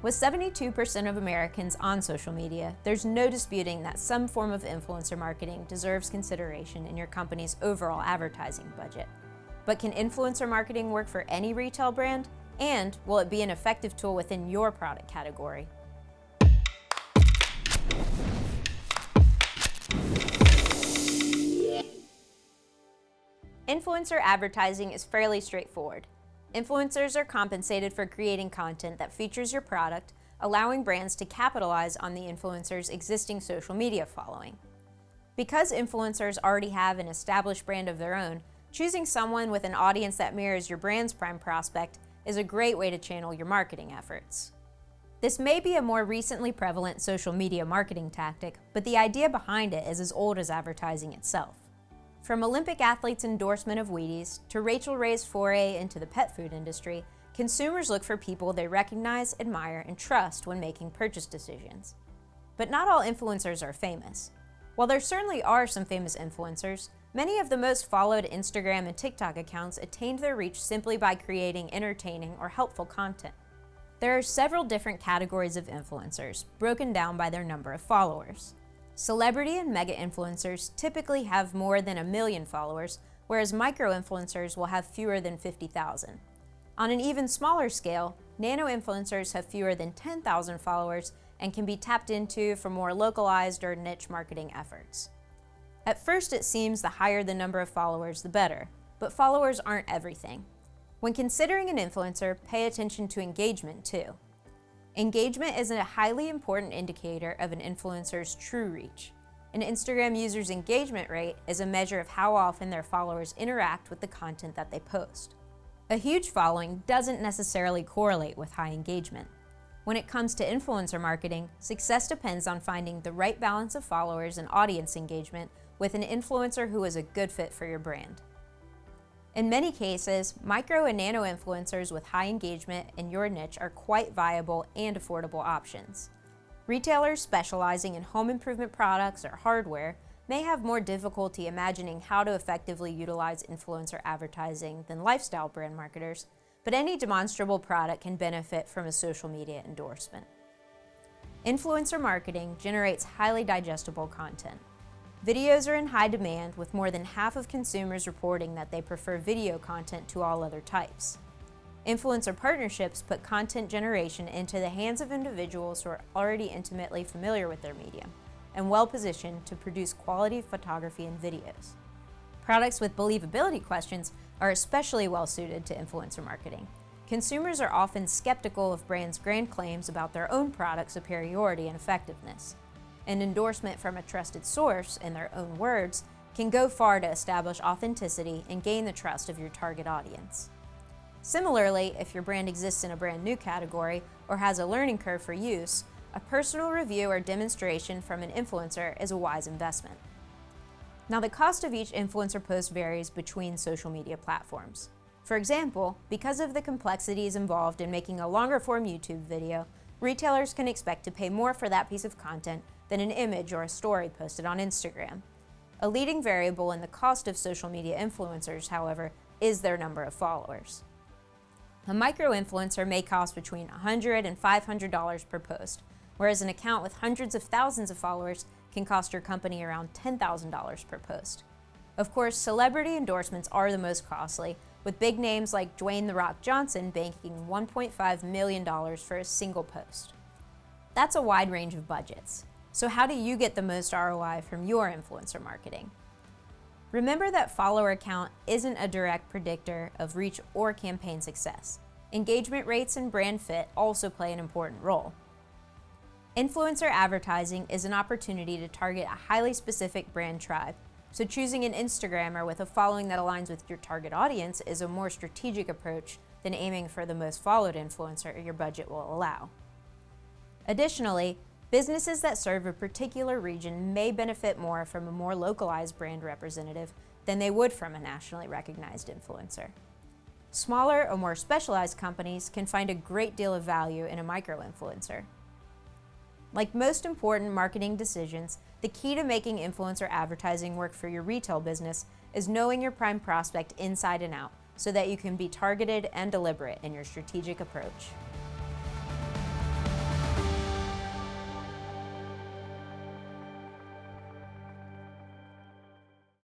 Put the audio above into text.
With 72% of Americans on social media, there's no disputing that some form of influencer marketing deserves consideration in your company's overall advertising budget. But can influencer marketing work for any retail brand? And will it be an effective tool within your product category? Influencer advertising is fairly straightforward. Influencers are compensated for creating content that features your product, allowing brands to capitalize on the influencer's existing social media following. Because influencers already have an established brand of their own, choosing someone with an audience that mirrors your brand's prime prospect is a great way to channel your marketing efforts. This may be a more recently prevalent social media marketing tactic, but the idea behind it is as old as advertising itself. From Olympic athletes' endorsement of Wheaties to Rachel Ray's foray into the pet food industry, consumers look for people they recognize, admire, and trust when making purchase decisions. But not all influencers are famous. While there certainly are some famous influencers, many of the most followed Instagram and TikTok accounts attained their reach simply by creating entertaining or helpful content. There are several different categories of influencers, broken down by their number of followers. Celebrity and mega influencers typically have more than 1 million followers, whereas micro-influencers will have fewer than 50,000. On an even smaller scale, nano-influencers have fewer than 10,000 followers and can be tapped into for more localized or niche marketing efforts. At first, it seems the higher the number of followers, the better, but followers aren't everything. When considering an influencer, pay attention to engagement too. Engagement is a highly important indicator of an influencer's true reach. An Instagram user's engagement rate is a measure of how often their followers interact with the content that they post. A huge following doesn't necessarily correlate with high engagement. When it comes to influencer marketing, success depends on finding the right balance of followers and audience engagement with an influencer who is a good fit for your brand. In many cases, micro and nano influencers with high engagement in your niche are quite viable and affordable options. Retailers specializing in home improvement products or hardware may have more difficulty imagining how to effectively utilize influencer advertising than lifestyle brand marketers, but any demonstrable product can benefit from a social media endorsement. Influencer marketing generates highly digestible content. Videos are in high demand, with more than half of consumers reporting that they prefer video content to all other types. Influencer partnerships put content generation into the hands of individuals who are already intimately familiar with their medium and well-positioned to produce quality photography and videos. Products with believability questions are especially well-suited to influencer marketing. Consumers are often skeptical of brands' grand claims about their own product superiority and effectiveness. An endorsement from a trusted source, in their own words, can go far to establish authenticity and gain the trust of your target audience. Similarly, if your brand exists in a brand new category or has a learning curve for use, a personal review or demonstration from an influencer is a wise investment. Now, the cost of each influencer post varies between social media platforms. For example, because of the complexities involved in making a longer-form YouTube video, retailers can expect to pay more for that piece of content than an image or a story posted on Instagram. A leading variable in the cost of social media influencers, however, is their number of followers. A micro-influencer may cost between $100 and $500 per post, whereas an account with hundreds of thousands of followers can cost your company around $10,000 per post. Of course, celebrity endorsements are the most costly, with big names like Dwayne "The Rock" Johnson banking $1.5 million for a single post. That's a wide range of budgets. So how do you get the most ROI from your influencer marketing? Remember that follower count isn't a direct predictor of reach or campaign success. Engagement rates and brand fit also play an important role. Influencer advertising is an opportunity to target a highly specific brand tribe, so choosing an Instagrammer with a following that aligns with your target audience is a more strategic approach than aiming for the most followed influencer your budget will allow. Additionally, businesses that serve a particular region may benefit more from a more localized brand representative than they would from a nationally recognized influencer. Smaller or more specialized companies can find a great deal of value in a micro-influencer. Like most important marketing decisions, the key to making influencer advertising work for your retail business is knowing your prime prospect inside and out so that you can be targeted and deliberate in your strategic approach.